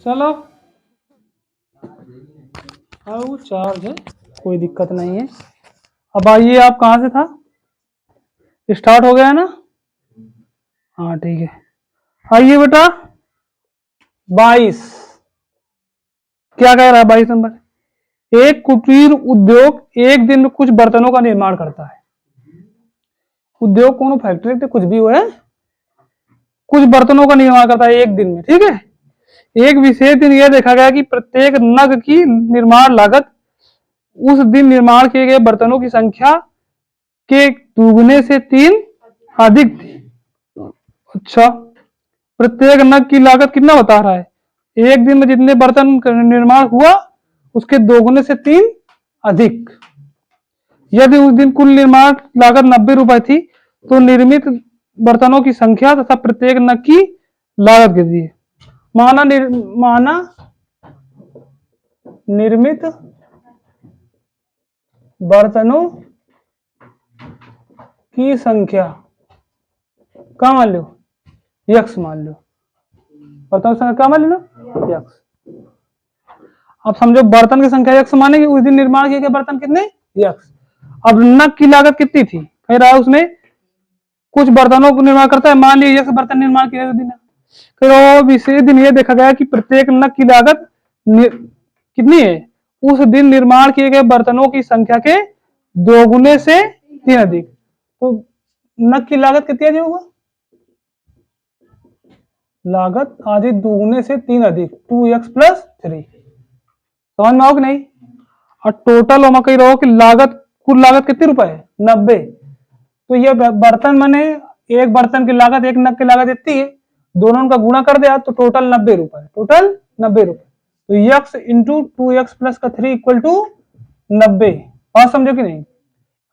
चलो, हाँ वो चार्ज है, कोई दिक्कत नहीं है। अब आइए, आप कहाँ से था? स्टार्ट हो गया है ना? हाँ ठीक है, आइए बेटा। 22 क्या कह रहा है? 22 नंबर, एक कुटीर उद्योग एक दिन में कुछ बर्तनों का निर्माण करता है। उद्योग कौन, फैक्ट्री तो कुछ भी हो है, कुछ बर्तनों का निर्माण करता है एक दिन में, ठीक है। एक विशेष दिन यह देखा गया कि प्रत्येक नग की निर्माण लागत उस दिन निर्माण किए गए बर्तनों की संख्या के दुगने से 3 अधिक थी। अच्छा, प्रत्येक नग की लागत कितना बता रहा है? एक दिन में जितने बर्तन का निर्माण हुआ उसके दोगुने से 3 अधिक। यदि उस दिन कुल निर्माण लागत 90 रुपए थी तो निर्मित बर्तनों की संख्या तथा प्रत्येक नग की लागत कितनी है? माना निर्मित बर्तनों की संख्या क्या मान लो? यक्स मान लो। बर्तनों की संख्या क्या मान लो? यक्स। अब समझो बर्तन की संख्या यक्स मानेगी, उस दिन निर्माण किए गए बर्तन कितने? यक्स। अब नग की लागत कितनी थी? कह रहा है उसमें कुछ बर्तनों को निर्माण करता है, मान लीजिए यक्स बर्तन निर्माण किए दिन। तो विशेष दिन यह देखा गया कि प्रत्येक नग की लागत कितनी है? उस दिन निर्माण किए गए बर्तनों की संख्या के दोगुने से 3 अधिक। तो नग की लागत कितनी अधिक होगा? लागत आधी दोगुने से 3 अधिक, 2x + 3। समझ में आओ कि नहीं? और टोटल हम कह रहे हो कि लागत, कुल लागत कितनी रुपए है? 90। तो ये बर्तन बने, एक बर्तन की लागत एक नग की लागत इतनी है, दोनों का गुणा कर दिया तो टोटल 90 रुपए, टोटल 90 रुपए। तो यक्स इंटू 2x + 3 = 90। और समझो कि नहीं?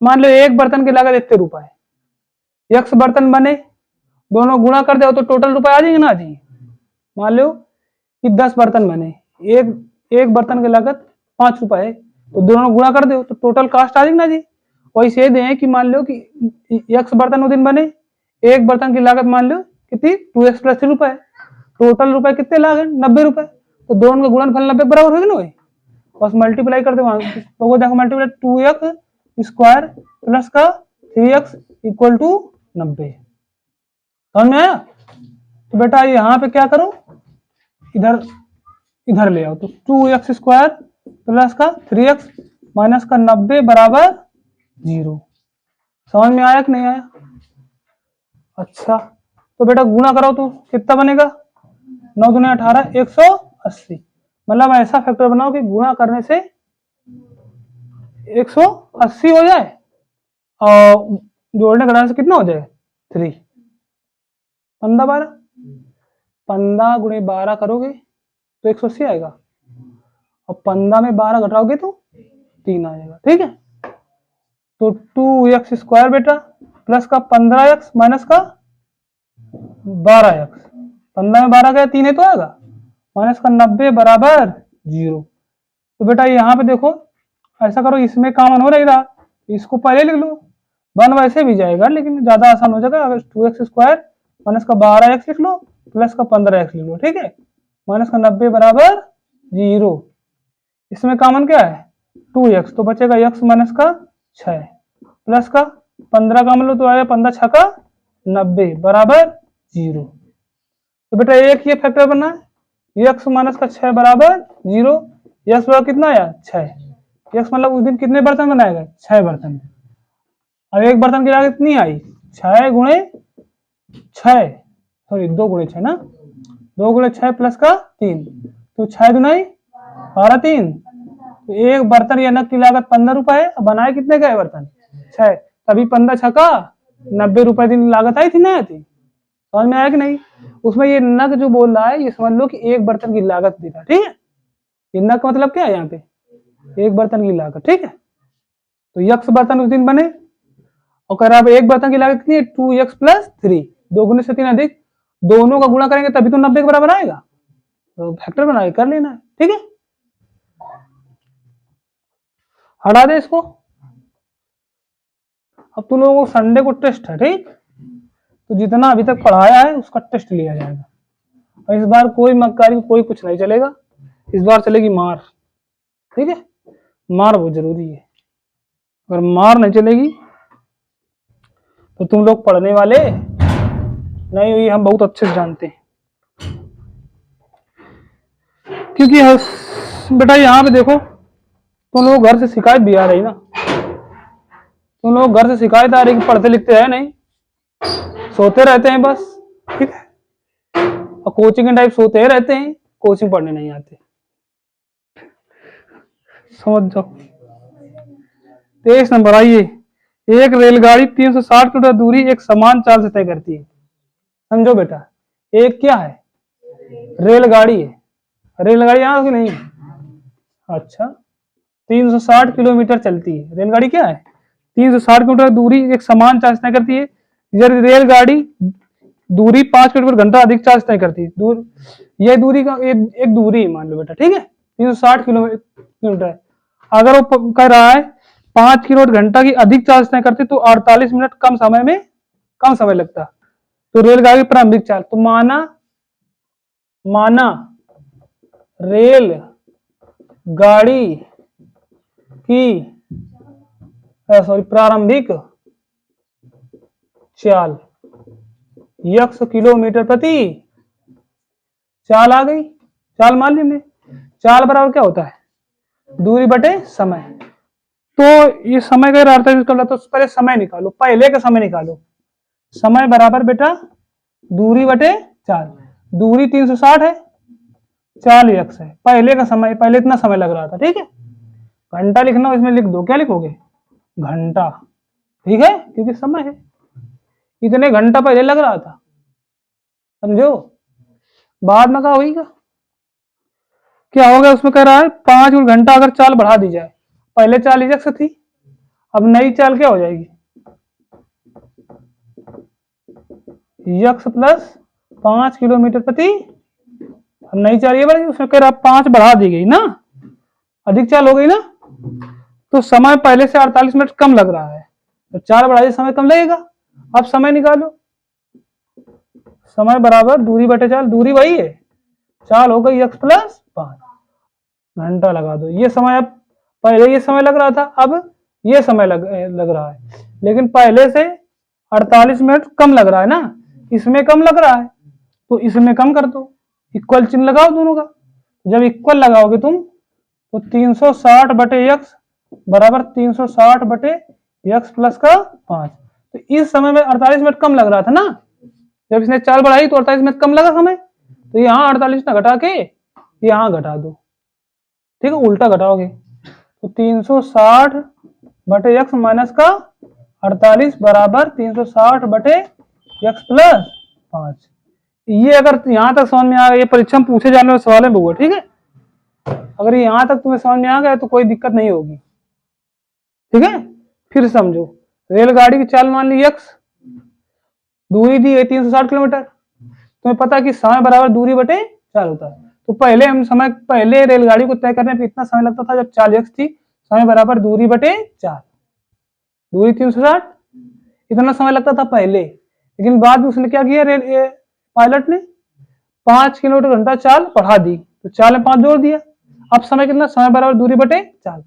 मान लो एक बर्तन की लागत इतने रुपए, यक्स बर्तन बने, दोनों गुणा कर दो तो टोटल रुपए आ जाएंगे ना? आ जाएंगे। मान लो कि 10 बर्तन बने, एक बर्तन की लागत 5 रुपए है, तो दोनों गुणा कर दो तो टोटल कास्ट आ जाएगी ना जी। वही से दें कि मान लो कि यक्स बर्तन उस दिन बने, एक बर्तन की लागत मान लो कितनी? 2x + 3 रुपए। टोटल रुपए कितने लाख है? 90 रुपए। तो दोनों का गुणनफल 90 बराबर होगी ना वही, बस मल्टीप्लाई कर दो। तो वो देखो मल्टीप्लाई 2x² प्लस का 3x = 90। समझ में आया? तो बेटा यहाँ पे क्या करो, इधर इधर ले आओ, तो 2x² प्लस का 3x माइनस का 90 बराबर 0। समझ में आया कि नहीं आया? अच्छा, तो बेटा गुणा करो तो कितना बनेगा? 9 दूनी 18, 180। मतलब ऐसा फैक्टर बनाओ कि गुणा करने से 180 हो जाए और जोड़ने घटाने से कितना हो जाए? 3। 15 12, 15 × 12 करोगे तो 180 आएगा, और 15 में 12 घटाओगे तो 3 आ जाएगा। ठीक है, तो 2x² बेटा प्लस का 15x माइनस का 12x, 15 में 12 गया 3 है तो आएगा, माइनस का 90 बराबर 0। तो बेटा यहाँ पे देखो, ऐसा करो, इसमें कॉमन हो रहा, इसको पहले लिख लो, 1 वैसे भी जाएगा लेकिन ज्यादा आसान हो जाएगा। अगर 2x² माइनस का 12x लिख लो प्लस का 15x लिख लो, ठीक है, माइनस का 90 बराबर 0। इसमें कॉमन क्या है? 2x, तो बचेगा x माइनस का 6 प्लस का 15 कॉमन लो तो आएगा 15 6 का 90 बराबर 0। तो बेटा एक ये फैक्टर बना है, x माइनस का 6 बराबर 0। x बराबर कितना आया? 6। x मतलब उस दिन कितने बर्तन बनाएगा? 6 बर्तन। और एक बर्तन की लागत कितनी आई? 6 × 6, सॉरी 2 × 6 ना, 2 × 6 प्लस का 3, तो 6 दूनी 12 3। तो एक बर्तन या नग की लागत 15 रुपए है, बनाए कितने का बर्तन? 6, तभी 15 6 का 90 रुपए दिन लागत आई थी ना? आई थी। समझ में आया कि नहीं? उसमें ये नग जो बोल रहा है ये समझ लो कि एक बर्तन की लागत दी था, ठीक है। ये नग का मतलब क्या है यहाँ पे? एक बर्तन की लागत, ठीक है। तो यक्स बर्तन उस दिन बने, और कह रहा है एक बर्तन की लागत कितनी है? 2x + 3, 2 × 3 अधिक, दोनों का गुणा करेंगे तभी तो 90 के बराबर आएगा। तो फैक्टर बना के कर लेना है, ठीक है। हटा दे इसको। अब तुम लोगों को संडे को टेस्ट है, ठीक, तो जितना अभी तक पढ़ाया है उसका टेस्ट लिया जाएगा। और इस बार कोई मक्कारी कोई कुछ नहीं चलेगा, इस बार चलेगी मार। ठीक है, मार बहुत जरूरी है, अगर मार नहीं चलेगी तो तुम लोग पढ़ने वाले नहीं हुई, हम बहुत अच्छे से जानते हैं। क्योंकि बेटा यहाँ पे देखो, तुम लोग घर से शिकायत भी आ रही ना, तुम लोग घर से शिकायत आ रही कि पढ़ते लिखते हैं नहीं, सोते रहते हैं बस। ठीक है, और कोचिंग के टाइप सोते रहते हैं, कोचिंग पढ़ने नहीं आते, समझ जाओ। 23 नंबर आइए, एक रेलगाड़ी 360 किलोमीटर दूरी एक समान चाल से तय करती है। समझो बेटा, एक क्या है, रेलगाड़ी है। रेलगाड़ी यहाँ की नहीं है, अच्छा 360 किलोमीटर चलती है रेलगाड़ी, क्या है 360 किलोमीटर दूरी एक समान चाल से तय करती है। यदि रेलगाड़ी दूरी 5 किलोमीटर घंटा अधिक चाल से तय करती है, दूर ये दूरी का एक दूरी मान लो बेटा, ठीक है 360 किलोमीटर, अगर वो कह रहा है 5 किलोमीटर घंटा की अधिक चाल से तय करती तो 48 मिनट कम समय लगता। तो रेलगाड़ी प्रारंभिक चाल, तो माना रेल गाड़ी की प्रारंभिक चाल यक्स किलोमीटर प्रति, चाल आ गई, चाल मान ली हमने, चाल बराबर क्या होता है, दूरी बटे समय। तो ये समय का अर्थ निकल, तो पहले समय निकालो, पहले का समय निकालो, समय बराबर बेटा दूरी बटे चाल, दूरी 360 है, चाल यक्स है, पहले का समय, पहले इतना समय लग रहा था, ठीक है, घंटा लिखना हो इसमें लिख दो, क्या लिखोगे, घंटा, ठीक है, क्योंकि समय है, इतने घंटा पहले लग रहा था, समझो। बाद में क्या होगा, क्या होगा, उसमें कह रहा है 5 घंटा अगर चाल बढ़ा दी जाए, पहले चाल यक्स थी, अब नई चाल क्या हो जाएगी, यक्स प्लस 5 किलोमीटर प्रति, अब नई चाल ये बढ़ेगी, उसमें कह रहा 5 बढ़ा दी गई ना, अधिक चाल हो गई ना, तो समय पहले से 48 मिनट कम लग रहा है, तो 4 बढ़ाइए समय कम लगेगा। अब समय निकालो, समय बराबर दूरी बटे चाल, दूरी वही है, चाल हो गई यक्स प्लस 5, घंटा लगा दो, ये समय, अब पहले ये समय लग रहा था, अब ये समय लग रहा है, लेकिन पहले से 48 मिनट कम लग रहा है ना, इसमें कम लग रहा है, तो इसमें कम कर दो, इक्वल चिन्ह लगाओ दोनों का, जब इक्वल लगाओगे तुम तो 360 बटे यक्स बराबर 360 बटे यक्स प्लस का 5, तो इस समय में 48 मिनट कम लग रहा था ना, जब इसने चाल बढ़ाई तो 48 मिनट कम लगा समय, तो यहाँ 48 ना घटा के यहाँ घटा दो, ठीक है, उल्टा घटाओगे, तो 360 बटे यक्स माइनस का 48 बराबर 360 बटे यक्स प्लस 5। ये अगर यहां तक समझ में आ गया, ये परीक्षा में पूछे जाने वाले सवाल है बहुआ, ठीक है, अगर यहां तक तुम्हें समझ में आ गया तो कोई दिक्कत नहीं होगी, ठीक है। फिर समझो, रेलगाड़ी की चाल मान ली यक्स, दूरी दी है 360 किलोमीटर, तुम्हें पता कि समय बराबर दूरी बटे चाल होता है, तो पहले रेलगाड़ी को तय करने में इतना समय लगता था जब चाल यक्स थी, समय बराबर दूरी बटे चाल, दूरी 360, इतना समय लगता था पहले, लेकिन बाद में उसने क्या किया, पायलट ने 5 किलोमीटर घंटा चाल बढ़ा दी, तो चाल में 5 जोड़ दिया, अब समय कितना, समय बराबर दूरी बटे चाल,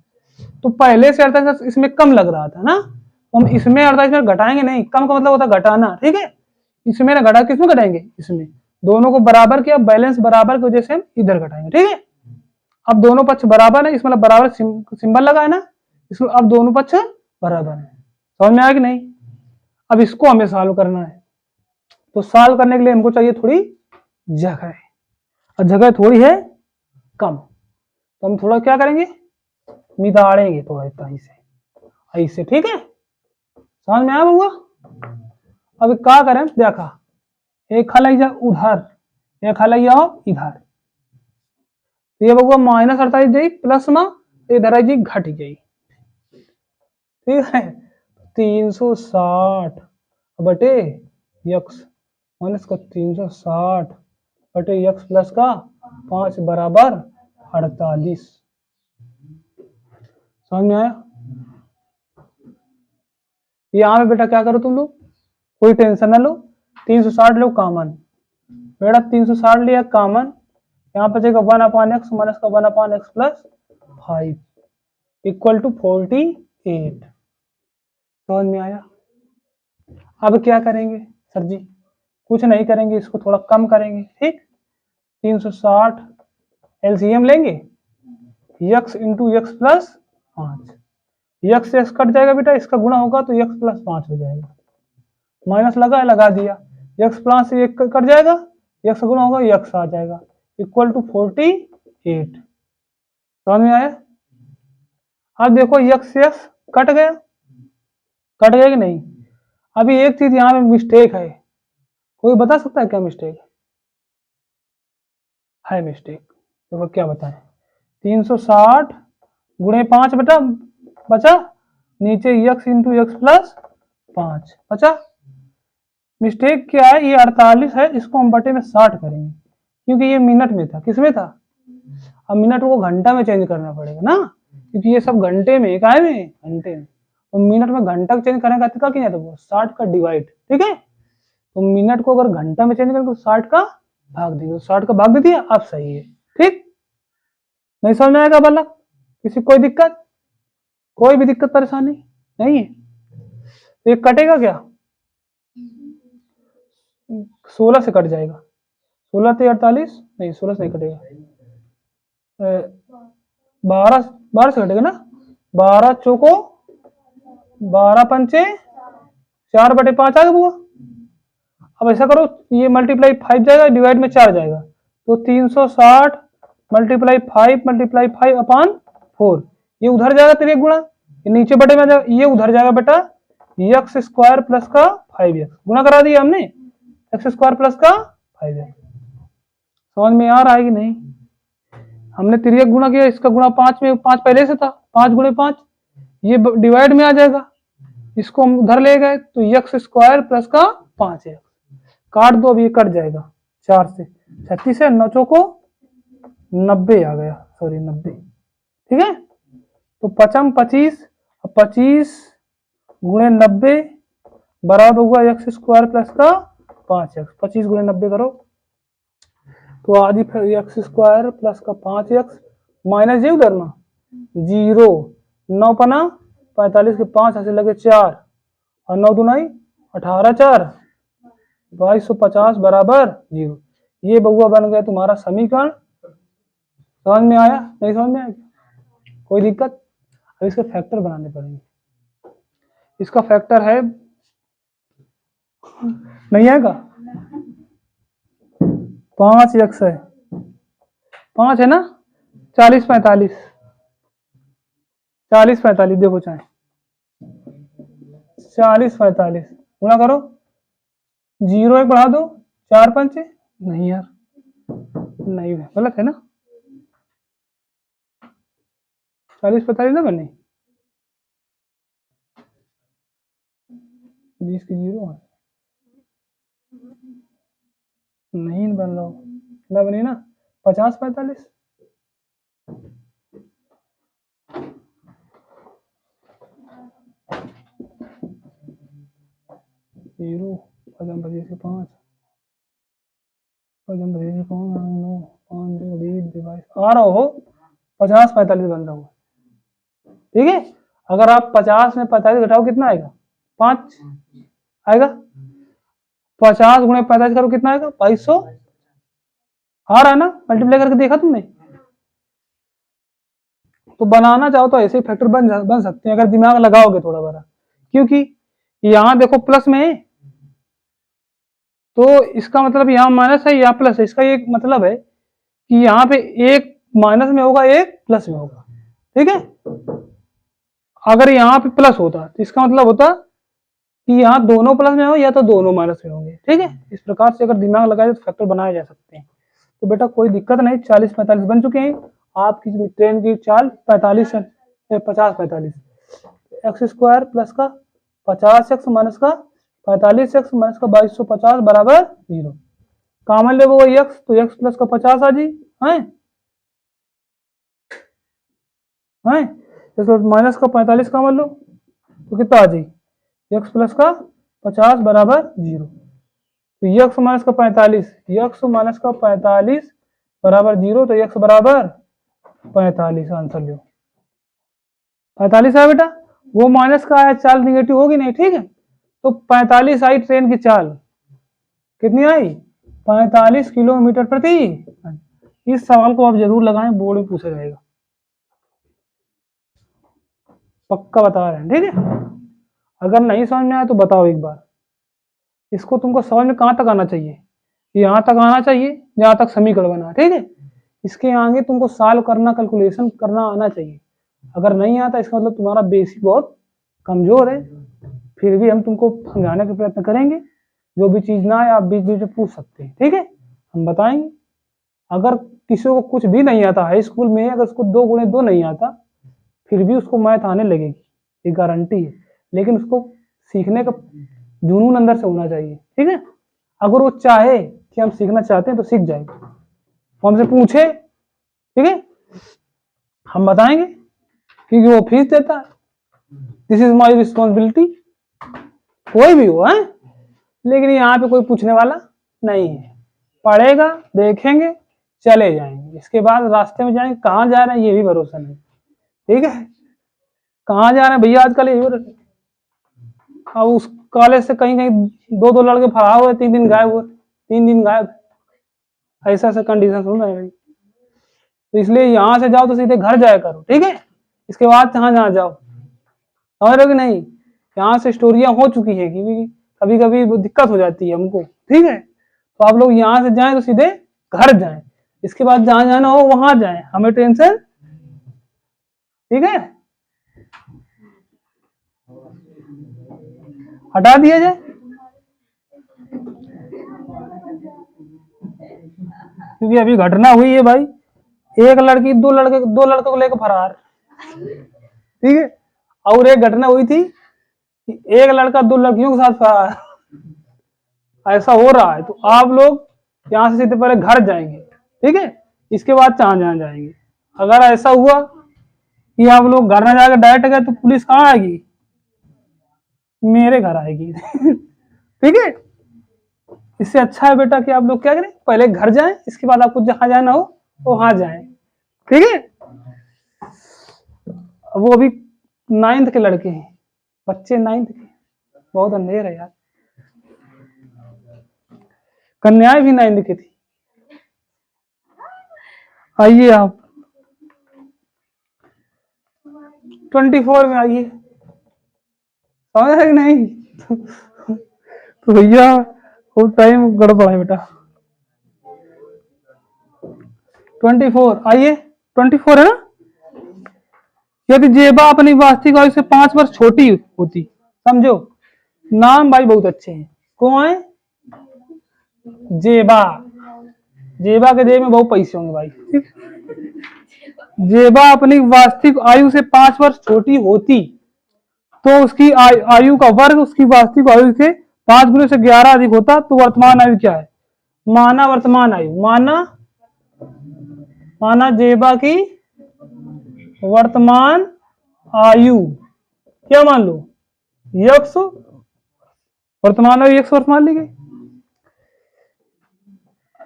तो पहले से 48 इसमें कम लग रहा था ना, हम इसमें 48 मिनट घटाएंगे नहीं, कम का मतलब होता है घटाना, ठीक है, इसमें ना घटा, किसमें घटाएंगे, इसमें, दोनों को बराबर किया, बैलेंस बराबर की वजह से हम इधर घटाएंगे, ठीक है। अब दोनों पक्ष बराबर है, इसमें बराबर सिंबल लगा है ना, इसमें अब दोनों पक्ष बराबर है, समझ में आया कि नहीं। अब इसको हमें सॉल्व करना है, तो सॉल्व करने के लिए हमको चाहिए थोड़ी जगह, और जगह थोड़ी है कम, तो हम थोड़ा क्या करेंगे, मिदाड़ेंगे थोड़ा इतना ऐसे, ठीक है, समझ में आया बउआ। अब क्या करें, देखा एक खा जा उधर, एक खा जाओ इधर, तो ये बउआ -48 जाई प्लस में इधर जी घट गई, ठीक है, 360 बटे यक्स माइनस का 360 बटे यक्स प्लस का 5 बराबर 48, समझ में आया। यहाँ पे बेटा क्या करो तुम लोग, कोई टेंशन ना लो, 360 लो कॉमन, बेटा 360 लिया कॉमन, यहाँ पे जाएगा 1/x माइनस का 1/x प्लस 5 इक्वल टू 48। समझ में आया? अब क्या करेंगे सर जी? कुछ नहीं करेंगे, इसको थोड़ा कम करेंगे। ठीक, 360 एलसीएम लेंगे, x into x plus 5, x से x कट जाएगा बेटा, इसका गुणा होगा तो x प्लस 5 हो जाएगा, माइनस लगा दिया, x प्लस से एक कट जाएगा, x का गुणा होगा x आ जाएगा इक्वल टू 48। समझ में आया? अब देखो x से x कट गया कि नहीं? अभी एक चीज यहाँ में मिस्टेक है, कोई बता सकता है क्या मिस्टेक है? मिस्टेक देखो क्या बताएं, 360 गुणे 5 बेटा बचा, नीचे x इंटू एक्स प्लस 5 बचा। मिस्टेक क्या है, ये 48 है, इसको हम बटे में 60 करेंगे क्योंकि ये मिनट में था। किस में था? अब मिनट को घंटा में चेंज करना पड़ेगा ना, क्योंकि ये सब घंटे में, काय में? घंटे में। तो मिनट में घंटा चेंज करने का तरीका क्या है? तो 60 का डिवाइड। ठीक है, तो मिनट को अगर घंटा में चेंज करें तो 60 का भाग देंगे, 60 का भाग दे दिया, अब सही है। ठीक, नहीं समझ में आएगा बालक? किसी कोई दिक्कत, कोई भी दिक्कत परेशानी नहीं है? तो ये कटेगा क्या? 16 से कट जाएगा, 16 से 48 नहीं, 16 से नहीं कटेगा, 12 से कटेगा ना, 12 चौको 12 पंचे 4/5 आ गया बुआ। अब ऐसा करो, ये मल्टीप्लाई 5 जाएगा, डिवाइड में 4 जाएगा, तो 360 मल्टीप्लाई 5 अपॉन 4, ये उधर जाएगा तेरे गुणा, ये नीचे बटे में जाएगा, ये उधर जाएगा बेटा एक्स स्क्वायर प्लस का 5x, गुणा करा दिया हमने, एक्स स्क्वायर प्लस का 5x। समझ में आ रहा है कि नहीं? हमने तिरक गुणा किया, इसका गुणा 5 में, 5 पहले से था, 5 गुणे 5, ये डिवाइड में आ जाएगा, इसको हम उधर ले गए तो एक्स स्क्वायर प्लस का 5x, काट दो, अब ये कट जाएगा, 4 से 36 है, 9 चौको 90 आ गया, सॉरी 90। ठीक है, तो 25 गुणे 90 बराबर हुआ एक्स स्क्वायर प्लस का 5x, 25 गुणे 90 करो तो आज ही फिर एक्स स्क्वायर प्लस का 5x माइनस जी उधर ना 0, 9 पना 45 के 5 ऐसे लगे 4 और 9 दुनाई 18, 4 2250 बराबर 0। ये बउआ बन गया तुम्हारा समीकरण। समझ में आया? नहीं समझ में आया? कोई दिक्कत? अब इसके फैक्टर बनाने पड़ेंगे। इसका फैक्टर है, नहीं आएगा, 5x है, 5 है ना, 40 45 देखो चाहे 40 45 गुणा करो, 0 1 बढ़ा दो, 4 5 नहीं यार, नहीं गलत है ना, 40 45 ना बने, 20 की 0 है, नहीं बन रहा ना, बनी ना 50 45 0 5 25 के 5 5 25 के 5 9 5 2 डिवाइड आ रहा हो 50 45 बन रहा हो। ठीक है, अगर आप 50 में 45 घटाओ कितना आएगा? 5 आएगा, 50 गुणे 45 करो कितना आएगा? 2200 आ रहा है ना, मल्टीप्लाई करके देखा तुमने? तो बनाना चाहो तो ऐसे ही फैक्टर बन सकते हैं अगर दिमाग लगाओगे थोड़ा बड़ा, क्योंकि यहाँ देखो प्लस में है तो इसका मतलब यहाँ माइनस है, यहाँ प्लस है, इसका ये मतलब है कि यहाँ पे एक माइनस में होगा, एक प्लस में होगा। ठीक है, अगर यहाँ पे प्लस होता तो इसका मतलब होता कि यहाँ दोनों प्लस में हो या तो दोनों माइनस में होंगे। ठीक है, इस प्रकार से अगर दिमाग लगाए तो फैक्टर बनाए जा सकते हैं। तो बेटा कोई दिक्कत नहीं, 40 45 बन चुके हैं, आपकी ट्रेन की चाल 45 है, 50 45 एक्स स्क्वायर प्लस का 50x माइनस का 45x माइनस का 2250 बराबर 0। कॉमन ले वो x, तो x प्लस का 50 आ जी है, माइनस का 45 कॉमन लो तो कितना आ जी, x प्लस का 50 बराबर 0। तो यक्स माइनस का 45, यक्स माइनस का 45 बराबर 0, तो यक्स बराबर 45, आंसर लो 45 है बेटा। वो माइनस का आया, चाल निगेटिव होगी नहीं, ठीक है। तो 45 आई ट्रेन की चाल, कितनी आई? 45 किलोमीटर प्रति। इस सवाल को आप जरूर लगाएं, बोर्ड में पूछा जाएगा, पक्का बता रहे हैं, ठीक है। अगर नहीं समझ में आया तो बताओ एक बार। इसको तुमको समझ में कहाँ तक आना चाहिए? यहाँ तक आना चाहिए जहाँ तक समीकरण बना, ठीक है। इसके आगे तुमको सॉल्व करना, कैलकुलेशन करना आना चाहिए। अगर नहीं आता इसका मतलब तुम्हारा बेसिक बहुत कमजोर है। फिर भी हम तुमको समझाने का प्रयत्न करेंगे। जो भी चीज ना आए आप बीच बीच में पूछ सकते हैं, ठीक है, हम बताएंगे। अगर किसी को कुछ भी नहीं आता हाई स्कूल में, अगर उसको 2 गुणे 2 नहीं आता, फिर भी उसको मैथ आने लगेगी, ये गारंटी है। लेकिन उसको सीखने का जुनून अंदर से होना चाहिए, ठीक है। अगर वो चाहे कि हम सीखना चाहते हैं तो सीख जाएगा, वो हमसे पूछे, ठीक है, हम बताएंगे, क्योंकि वो फीस देता है। दिस इज माई रिस्पॉन्सिबिलिटी, कोई भी हो है। लेकिन यहाँ पे कोई पूछने वाला नहीं है, पढ़ेगा, देखेंगे, चले जाएंगे। इसके बाद रास्ते में जाएंगे, कहाँ जा रहे हैं ये भी भरोसा नहीं, ठीक है। कहाँ जा रहे हैं भैया आजकल, ये अब उस कॉलेज से कहीं कहीं 2-2 लड़के फरार हुए, 3 दिन गायब हुए, 3 दिन गायब, ऐसा ऐसा कंडीशन सुन रहे हैं। तो इसलिए यहाँ से जाओ तो सीधे घर जाया करो, ठीक है। इसके बाद जहाँ जहाँ जाओ, समझ रहे हो कि नहीं। यहाँ से स्टोरियां हो चुकी है कि कभी कभी दिक्कत हो जाती है हमको, ठीक है। तो आप लोग यहाँ से जाएं तो सीधे घर जाएं, इसके बाद जहाँ जाना हो वहां जाएं, हमें टेंशन, ठीक है, हटा दिया जाए। क्योंकि अभी घटना हुई है भाई, एक लड़की 2 लड़कों को लेकर फरार, ठीक है। और एक घटना हुई थी कि एक लड़का 2 लड़कियों के साथ फरार, ऐसा हो रहा है। तो आप लोग यहाँ से सीधे पहले घर जाएंगे, ठीक है, इसके बाद जहाँ जहाँ जाएंगे। अगर ऐसा हुआ कि आप लोग घर ना जाकर डायरेक्ट गए तो पुलिस कहाँ आएगी? मेरे घर आएगी ठीक है। इससे अच्छा है बेटा कि आप लोग क्या करें, पहले घर जाएं, इसके बाद आपको जहां जाना हो तो वहां जाएं, ठीक है। वो अभी 9th के लड़के हैं, बच्चे 9th के, बहुत अंधेर है यार। कन्याएं भी 9th की थी। आइए आप 24 में आइए, समझ रहे कि नहीं तो भैया वो टाइम गड़बड़ है बेटा। 24 आइए, 24 है ना। यदि जेबा अपनी वास्तविक आयु से 5 वर्ष छोटी होती, समझो, नाम भाई बहुत अच्छे हैं, कौन है? जेबा, जेबा के जेब में बहुत पैसे होंगे भाई, ठीक। जेबा अपनी वास्तविक आयु से 5 वर्ष छोटी होती तो उसकी आयु का वर्ग उसकी वास्तविक आयु से 5 गुने से 11 अधिक होता, तो वर्तमान आयु क्या है? माना वर्तमान आयु, माना जेबा की वर्तमान आयु, क्या मान लो? यक्स वर्तमान आयु, यक्स वर्तमान ली गई।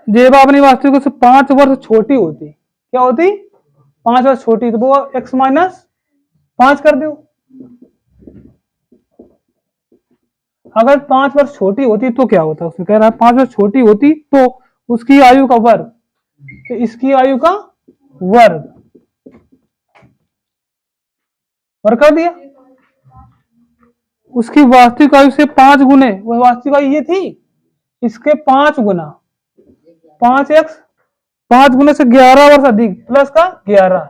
जेबा अपनी वास्तविक से 5 वर्ष छोटी होती, क्या होती? 5 वर्ष छोटी, तो वो x माइनस 5 कर दो। अगर 5 वर्ष छोटी होती तो क्या होता? उसमें कह रहा है 5 वर्ष छोटी होती तो उसकी आयु का वर्ग, तो इसकी आयु का वर्ग कर दिया। उसकी वास्तविक आयु से 5 गुने, वो वास्तविक आयु ये थी, इसके 5 गुना, 5x, 5 गुने से 11 वर्ष अधिक प्लस का 11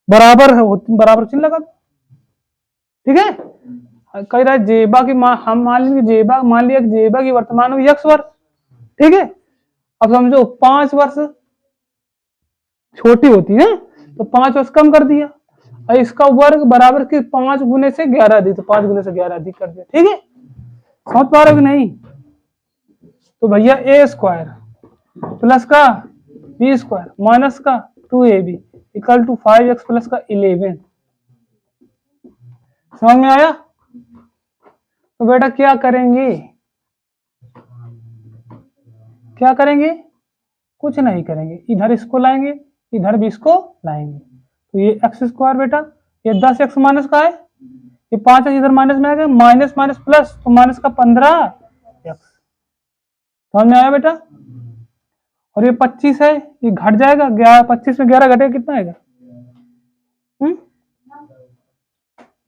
बराबर है, बराबर चिन्ह लगा, ठीक है। कह रहा है जेबा की हम मान लेंगे जेबा, मान लिया जेबा की वर्तमान में यक्स वर्ष, ठीक है। अब समझो 5 वर्ष छोटी होती है तो 5 वर्ष कम कर दिया, और इसका वर्ग बराबर के 5 गुने से 11 अधिक, तो 5 गुने से 11 अधिक कर दिया, ठीक है। समझ पा रहे हो कि नहीं? तो भैया ए स्क्वायर प्लस का बी स्क्वायर माइनस का 2ab equal to 5x plus का 11, समझ में आया? तो बेटा क्या करेंगे, क्या करेंगे, कुछ नहीं करेंगे, इधर इसको लाएंगे, इधर भी इसको लाएंगे, तो ये एक्स स्क्वायर बेटा, ये 10x माइनस का है, ये 5 इधर माइनस में आ गया, माइनस माइनस प्लस, तो माइनस का 15x, समझ में आया बेटा। और ये 25 है, ये घट जाएगा, 25 में 11 घटेगा कितना आएगा,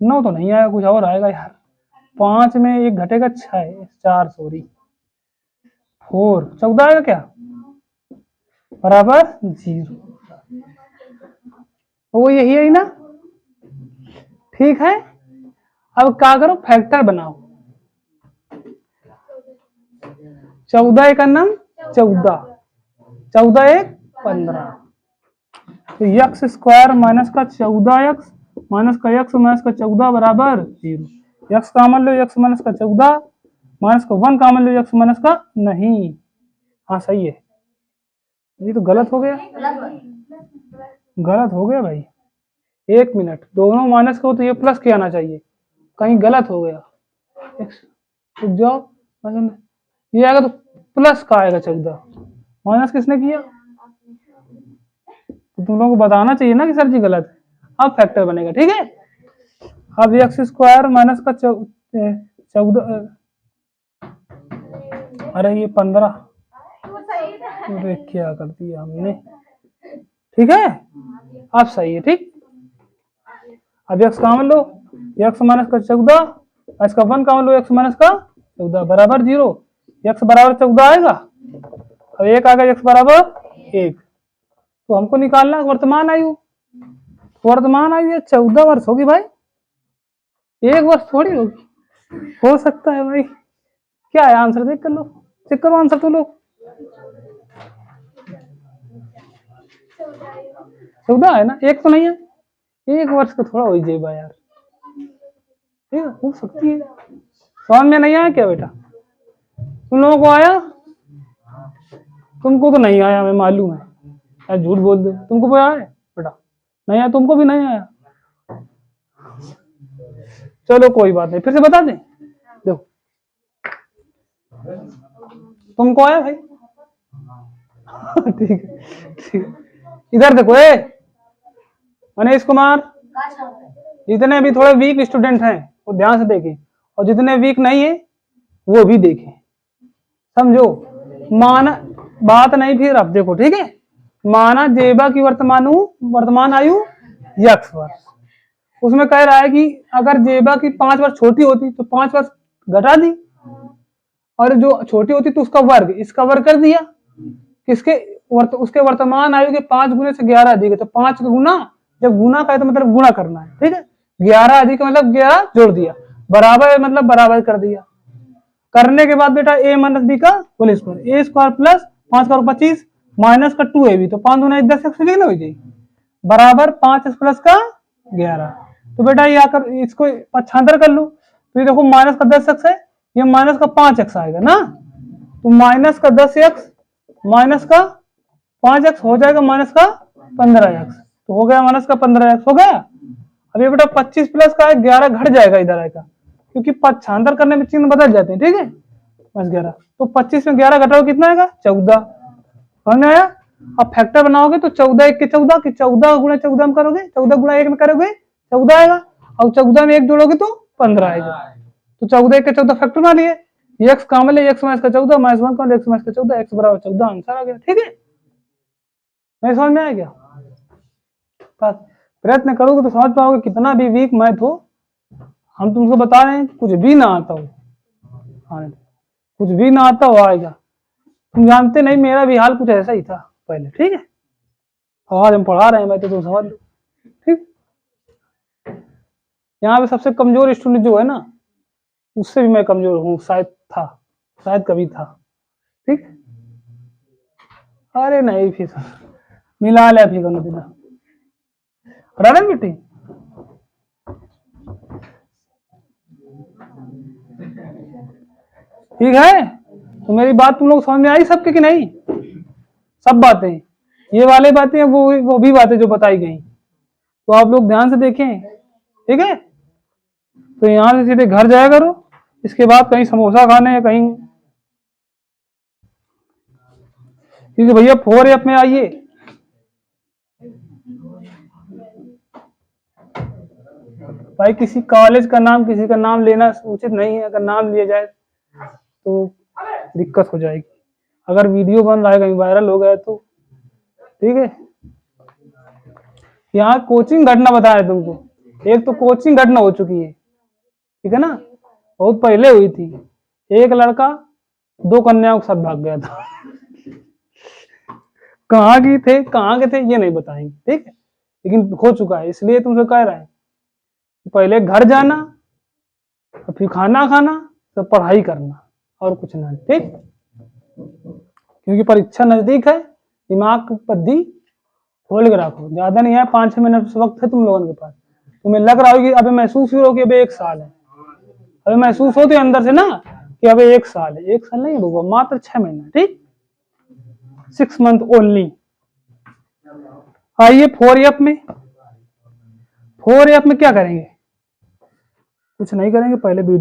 9 तो नहीं आएगा, कुछ और आएगा यार। 5 में एक घटेगा 4 सॉरी 4, 14 आएगा क्या, बराबर 0, वो यही है ना, ठीक है। अब क्या करो, फैक्टर बनाओ, 14 एक अन्नम 14, 14 एक 15, तो एक्स स्क्वायर माइनस का 14x माइनस का x माइनस का 14 बराबर 0, x कॉमन लो, x माइनस का 14 माइनस का 1 कॉमन लो, x माइनस का नहीं, हाँ सही है, ये तो गलत हो गया, गलत हो गया भाई, 1 मिनट, दोनों माइनस का हो तो ये प्लस के आना चाहिए, कहीं गलत हो गया, रुक जाओ, ये आएगा तो प्लस का आएगा 14, माइनस किसने किया, तो तुम लोगों को बताना चाहिए ना कि सर जी गलत है, अब फैक्टर बनेगा, ठीक है। अब एक्स स्क्वायर माइनस का 14, अरे ये 15, अरे क्या कर दिया हमने, ठीक है, अब सही है, ठीक। अब एक्स कॉमन लो, एक्स माइनस का 14, इसका 1 कॉमन लो, एक्स माइनस का 14 बराबर 0, एक्स बराबर 14 आएगा, अब 1 आ गया, एक्स बराबर 1, तो हमको निकालना वर्तमान आयु, वर्तमान आयु 14 वर्ष होगी भाई, 1 वर्ष थोड़ी होगी, हो सकता है भाई, क्या है आंसर, देख कर लो, चेक करो आंसर तो लोग, 14 है ना, 1 तो नहीं है, 1 वर्ष का थोड़ा हो ही जाएगा यार, ठीक है, हो सकती है, समझ में नहीं आया क्या बेटा, तुम लोगों को आया, तुमको तो नहीं आया, मैं मालूम है, यार झूठ बोल दे, तुमको भी आया बेटा, नहीं आया, तुमको भी नहीं आया, चलो कोई बात नहीं, फिर से बता दें, देखो तुमको आया भाई, ठीक है, ठीक, इधर देखो, मनीष कुमार, जितने अभी थोड़े वीक स्टूडेंट हैं वो ध्यान से देखें, और जितने वीक नहीं है वो भी देखें, समझो, माना बात नहीं, फिर अब देखो, ठीक है, माना जेबा की वर्तमान आयु यक्स वर्ष, उसमें कह रहा है कि अगर जेबा की 5 वर्ष छोटी होती तो 5 वर्ष घटा दी, और जो छोटी होती तो उसका वर्ग, इसका वर्ग कर दिया, किसके उसके वर्तमान आयु के 5 गुने से 11 अधिक है, तो 5 का गुना, जब गुना का है तो मतलब गुणा करना है, ठीक है, 11 अधिक मतलब 11 जोड़ दिया, बराबर है मतलब बराबर कर दिया, करने के बाद बेटा a माइनस बी का होल स्क्वायर, ए स्क्वायर प्लस 5 का 25 माइनस का 2 ab, तो 5 दूना 10 एक्स हो जाएगी, बराबर 5 प्लस का 11, तो बेटा ये आकर इसको पक्षांतर कर लो, तो ये देखो माइनस का 10 एक्स है, ये माइनस का 5 एक्स आएगा ना, तो माइनस का 10 एक्स माइनस का 5 एक्स हो जाएगा माइनस का 15 एक्स, तो हो गया माइनस का 15 एक्स हो गया। अब ये बेटा 25 प्लस का 11 घट जाएगा इधर आएगा, क्योंकि पक्षांतर करने में चिन्ह बदल जाते हैं, ठीक है, बस 11, तो 25 में 11 घटाओ कितना आएगा 14, समझ में आया। अब फैक्टर बनाओगे तो 14 1 के 14 की 14 गुणा 14 में करोगे, 14 गुणा 1 में करोगे 14 आएगा, और 14 में 1 जोड़ोगे तो 15 आएगा, तो 14 1 के 14 फैक्टर बना लिए, एक्स काम ले, एक्स माइनस का 14 माइनस 1 का एक्स माइनस का 14, एक्स बराबर 14 आंसर आ गया, ठीक है, मैं समझ में आ गया, बस प्रयत्न करोगे तो समझ पाओगे, कितना भी वीक मैथ हो, हम तुमको बता रहे हैं कुछ भी ना आता हो, कुछ भी ना आता हो आएगा, तुम जानते नहीं, मेरा भी हाल कुछ ऐसा ही था पहले, ठीक है, आज हम पढ़ा रहे हैं मैं तो तुम समझ लो, ठीक। यहाँ पे सबसे कमजोर स्टूडेंट जो है ना, उससे भी मैं कमजोर हूँ, शायद कभी था, ठीक, अरे नहीं फिर मिला लिया फिर करना देना, अरे बेटी ठीक है, तो मेरी बात तुम लोग समझ में आई सबके कि नहीं, सब बातें, ये वाले बातें वो भी बातें जो बताई गई, तो आप लोग ध्यान से देखें, ठीक है, तो यहाँ से सीधे घर जाया करो, इसके बाद कहीं समोसा खाने या कहीं क्योंकि भैया 4F में आइए, भाई किसी कॉलेज का नाम किसी का नाम लेना उचित नहीं है, अगर नाम लिया जाए तो दिक्कत हो जाएगी, अगर वीडियो बन रहा है कहीं वायरल हो गया तो। ठीक है, यहाँ कोचिंग घटना बता रहे तुमको, एक तो कोचिंग घटना हो चुकी है, ठीक है ना, बहुत पहले हुई थी। एक लड़का 2 कन्याओं के साथ भाग गया था। कहाँ गए थे ये नहीं बताएंगे, ठीक है, लेकिन हो चुका है, इसलिए तुमसे कह रहे हैं पहले घर जाना, फिर खाना खाना, तो पढ़ाई करना, और कुछ नहीं, ठीक। क्योंकि परीक्षा नजदीक है, दिमाग की पद्दी खोल के रखो, ज्यादा नहीं है, 5-6 मिनट वक्त है तुम लोगों के पास। तुम्हें लग रहा हो कि अभी महसूस हो कि अभी 1 साल है, अभी महसूस होती है अंदर से ना कि अभी 1 साल है, 1 साल नहीं है भगवान, मात्र 6 महीना, ठीक, 6 मंथ ओनली। आइए 4F में, 4F में क्या करेंगे, कुछ नहीं करेंगे, पहले वीडियो